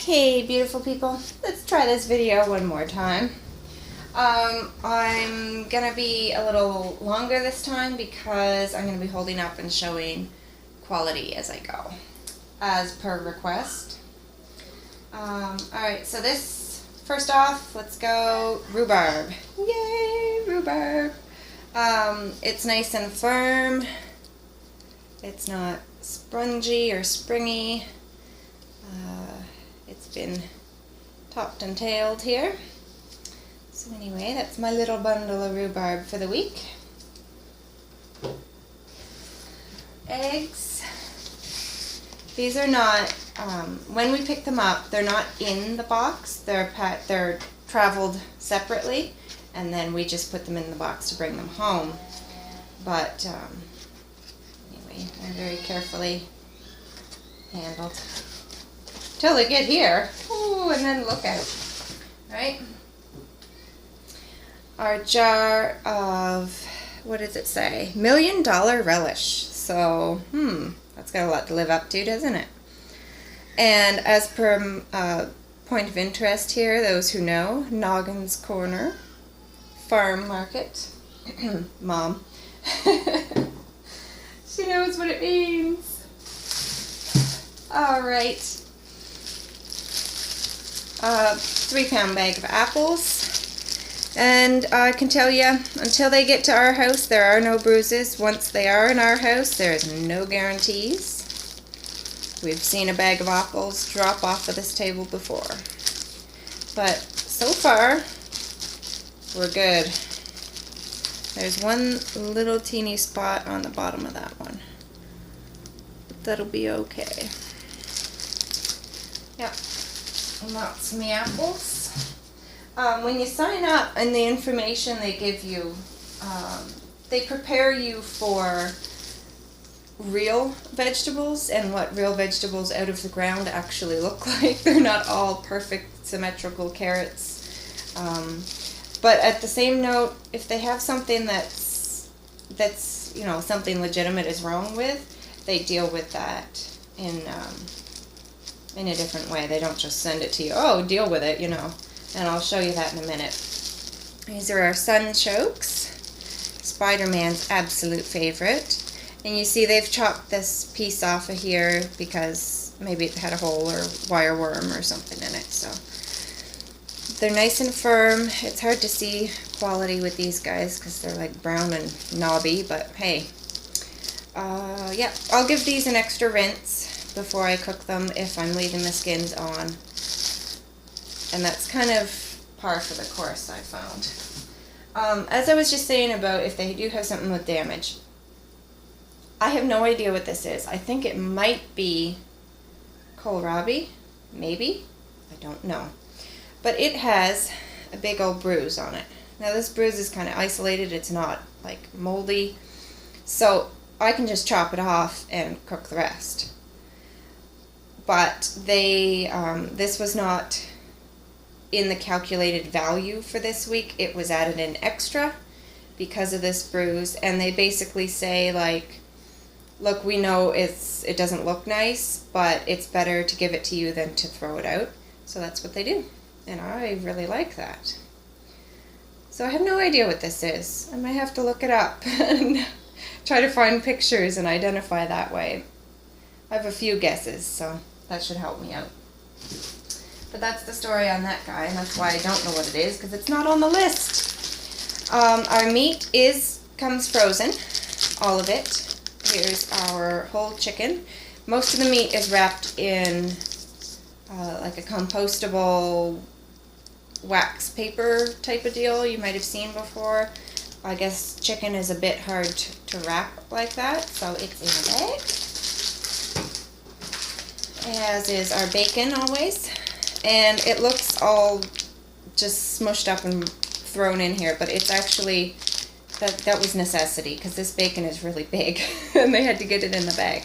Okay, beautiful people, let's try this video one more time. I'm gonna be a little longer this time because I'm gonna be holding up and showing quality as I go, as per request. Alright, so this, first off, let's go rhubarb. Yay, rhubarb! It's nice and firm. It's not spongy or springy. It's been topped and tailed here. So anyway, that's my little bundle of rhubarb for the week. Eggs. These are not, when we pick them up, they're not in the box. They're traveled separately, and then we just put them in the box to bring them home. But anyway, they're very carefully handled till they get here. Ooh, and then look out, right? Our jar of, what does it say? $1 Million Relish. So, that's got a lot to live up to, doesn't it? And as per point of interest here, those who know, Noggin's Corner, Farm Market, Mom. She knows what it means. Alright. 3-pound bag of apples. And I can tell you, until they get to our house, there are no bruises. Once they are in our house, there is no guarantees. We've seen a bag of apples drop off of this table before. But so far, we're good. There's one little teeny spot on the bottom of that one. But that'll be okay. Yep. Lots of me apples. When you sign up and the information they give you, they prepare you for real vegetables and what real vegetables out of the ground actually look like. They're not all perfect symmetrical carrots. But at the same note, if they have something that's you know, something legitimate is wrong with, they deal with that in a different way. They don't just send it to you, oh, deal with it, you know. And I'll show you that in a minute. These are our sunchokes, Spider-Man's absolute favorite. And you see they've chopped this piece off of here because maybe it had a hole or wire worm or something in it. So they're nice and firm. It's hard to see quality with these guys because they're like brown and knobby, but hey. Yeah, I'll give these an extra rinse before I cook them if I'm leaving the skins on. And that's kind of par for the course, I found. As I was just saying about if they do have something with damage, I have no idea what this is. I think it might be kohlrabi, maybe. I don't know. But it has a big old bruise on it. Now this bruise is kind of isolated. It's not like moldy. So I can just chop it off and cook the rest. But they, this was not in the calculated value for this week. It was added in extra because of this bruise, and they basically say, like, look, we know it doesn't look nice, but it's better to give it to you than to throw it out. So that's what they do, and I really like that. So I have no idea what this is. I might have to look it up and try to find pictures and identify that way. I have a few guesses, so that should help me out. But that's the story on that guy, and that's why I don't know what it is, because it's not on the list. Our meat comes frozen, all of it. Here's our whole chicken. Most of the meat is wrapped in like a compostable wax paper type of deal you might have seen before. I guess chicken is a bit hard to wrap like that, so it's in a bag. As is our bacon always. And it looks all just smushed up and thrown in here, but it's actually, that was necessity, because this bacon is really big, and they had to get it in the bag.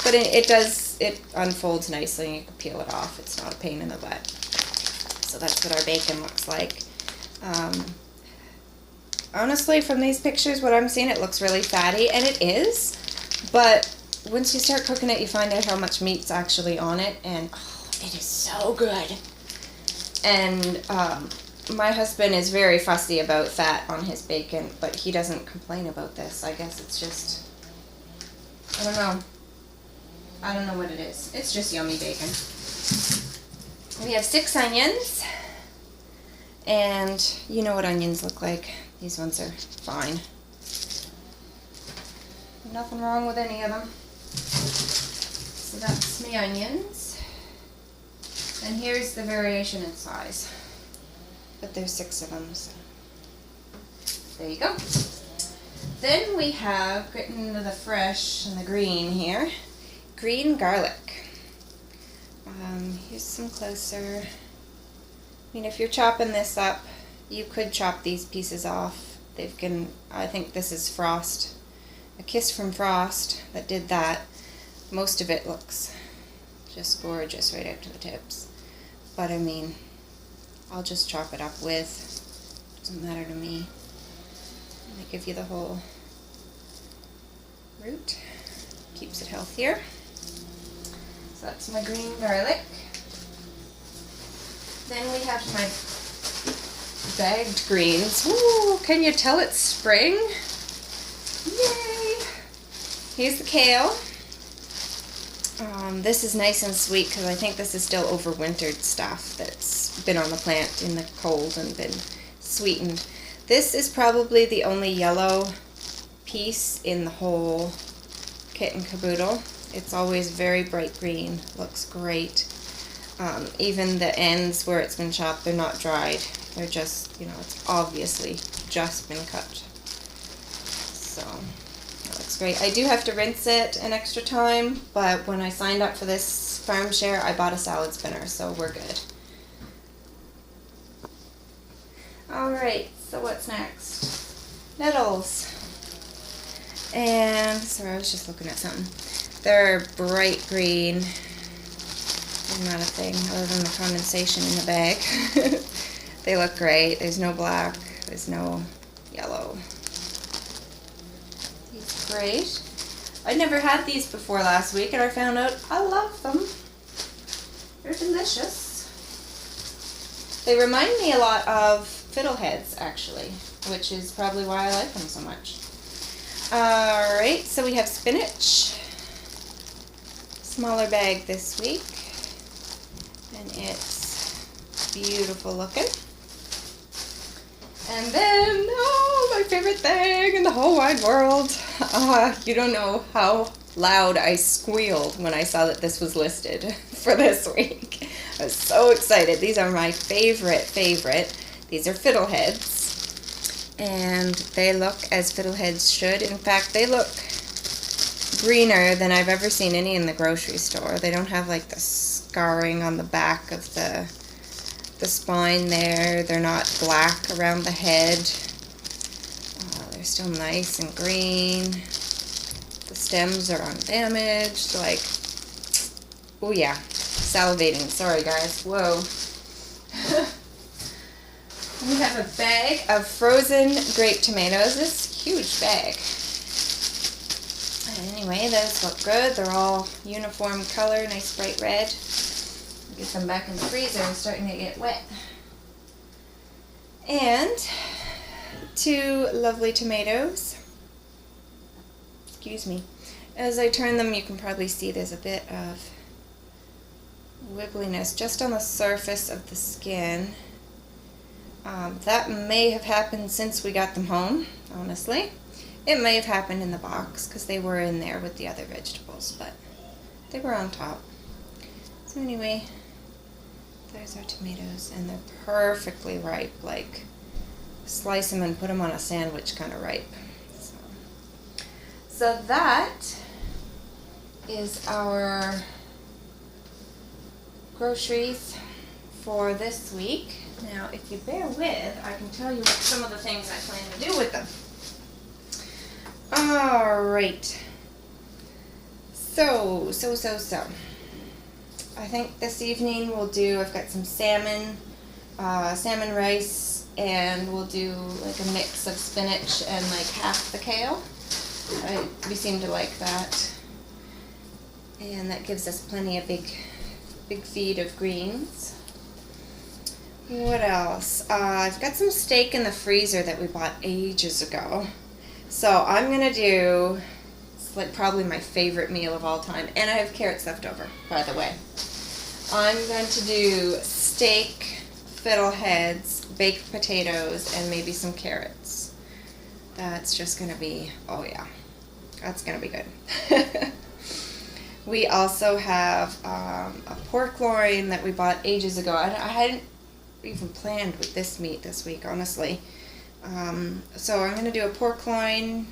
But it unfolds nicely, and you can peel it off. It's not a pain in the butt. So that's what our bacon looks like. Honestly, from these pictures, what I'm seeing, it looks really fatty, and it is, but once you start cooking it, you find out how much meat's actually on it, and oh, It is so good. And my husband is very fussy about fat on his bacon, but he doesn't complain about this. I guess it's just, I don't know. I don't know what it is. It's just yummy bacon. We have 6 onions. And you know what onions look like. These ones are fine. Nothing wrong with any of them. So that's my onions. And here's the variation in size. But there's 6 of them, so there you go. Then we have, getting into the fresh and the green here, green garlic. Here's some closer. I mean, if you're chopping this up, you could chop these pieces off. I think this is Frost, a Kiss from Frost that did that. Most of it looks just gorgeous right out to the tips. But I mean, I'll just chop it up with, doesn't matter to me. They give you the whole root, keeps it healthier. So that's my green garlic. Then we have my bagged greens. Ooh, can you tell it's spring? Yay! Here's the kale. This is nice and sweet because I think this is still overwintered stuff that's been on the plant in the cold and been sweetened. This is probably the only yellow piece in the whole kit and caboodle. It's always very bright green, looks great. Even the ends where it's been chopped, they're not dried. They're just, you know, it's obviously just been cut. So, that looks great. I do have to rinse it an extra time, but when I signed up for this farm share, I bought a salad spinner, so we're good. Alright, so what's next? Nettles. And, sorry, I was just looking at something. They're bright green. They're not a thing other than the condensation in the bag. They look great. There's no black. There's no yellow. These are great. I never had these before last week and I found out I love them. They're delicious. They remind me a lot of fiddleheads actually, which is probably why I like them so much. Alright, so we have spinach. Smaller bag this week. And it's beautiful looking. And then, oh, my favorite thing in the whole wide world. You don't know how loud I squealed when I saw that this was listed for this week. I was so excited. These are my favorite. These are fiddleheads. And they look as fiddleheads should. In fact, they look greener than I've ever seen any in the grocery store. They don't have like the scarring on the back of the spine there. They're not black around the head. They're still nice and green. The stems are undamaged. Like, oh yeah, salivating. Sorry guys. Whoa. We have a bag of frozen grape tomatoes. This huge bag. Anyway, those look good. They're all uniform color, nice bright red. Get them back in the freezer. It's starting to get wet. And 2 lovely tomatoes. Excuse me. As I turn them, you can probably see there's a bit of wibbliness just on the surface of the skin. That may have happened since we got them home, honestly. It may have happened in the box because they were in there with the other vegetables, but they were on top. So anyway, there's our tomatoes, and they're perfectly ripe, like slice them and put them on a sandwich kind of ripe. So that is our groceries for this week. Now, if you bear with, I can tell you what some of the things I plan to do with them. Alright. So. I think this evening we'll do, I've got some salmon rice, and we'll do like a mix of spinach and like half the kale. We seem to like that. And that gives us plenty of big big feed of greens. What else? I've got some steak in the freezer that we bought ages ago. So I'm going to do, it's like probably my favorite meal of all time. And I have carrots left over, by the way. I'm going to do steak, fiddleheads, baked potatoes, and maybe some carrots. That's just going to be, oh yeah, that's going to be good. We also have a pork loin that we bought ages ago. I hadn't even planned with this meat this week, honestly. So I'm going to do a pork loin,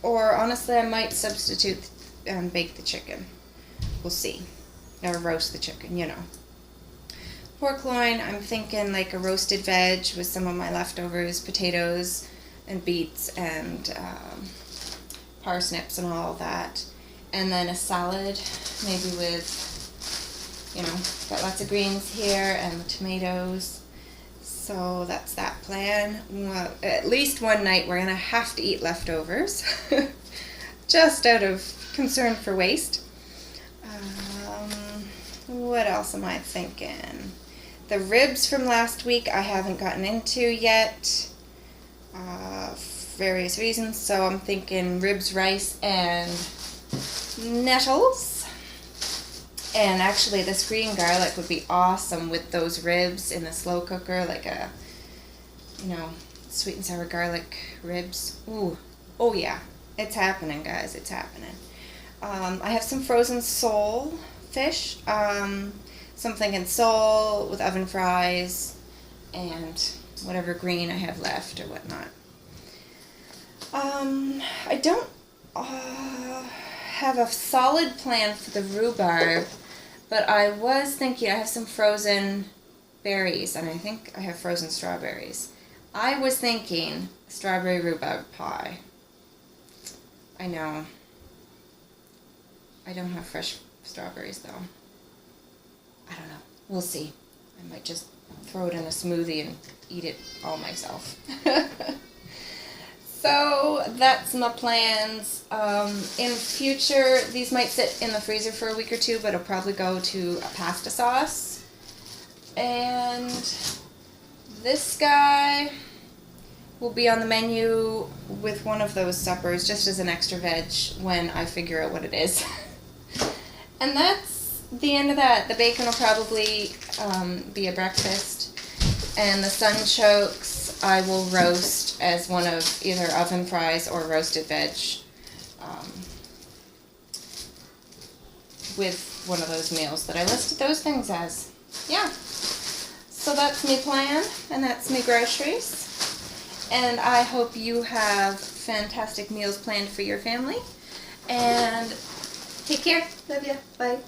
or honestly I might substitute and bake the chicken. We'll see. Or roast the chicken, you know. Pork loin, I'm thinking like a roasted veg with some of my leftovers, potatoes and beets and parsnips and all of that. And then a salad, maybe with, you know, got lots of greens here and the tomatoes. So that's that plan. Well, at least one night we're going to have to eat leftovers, just out of concern for waste. What else am I thinking? The ribs from last week I haven't gotten into yet, for various reasons. So I'm thinking ribs, rice, and nettles. And actually this green garlic would be awesome with those ribs in the slow cooker, like a, you know, sweet and sour garlic ribs. Ooh, oh yeah, it's happening, guys, it's happening. I have some frozen sole fish, something in sole with oven fries, and whatever green I have left or whatnot. I don't have a solid plan for the rhubarb, but I was thinking I have some frozen berries, and I think I have frozen strawberries. I was thinking strawberry rhubarb pie. I know. I don't have fresh strawberries though. I don't know. We'll see. I might just throw it in a smoothie and eat it all myself. So that's my plans. In future, these might sit in the freezer for a week or two, but it'll probably go to a pasta sauce. And this guy will be on the menu with one of those suppers, just as an extra veg when I figure out what it is. And that's the end of that. The bacon will probably be a breakfast, and the sunchokes I will roast as one of either oven fries or roasted veg with one of those meals that I listed those things as. Yeah. So that's me plan, and that's me groceries. And I hope you have fantastic meals planned for your family. And take care. Love ya. Bye.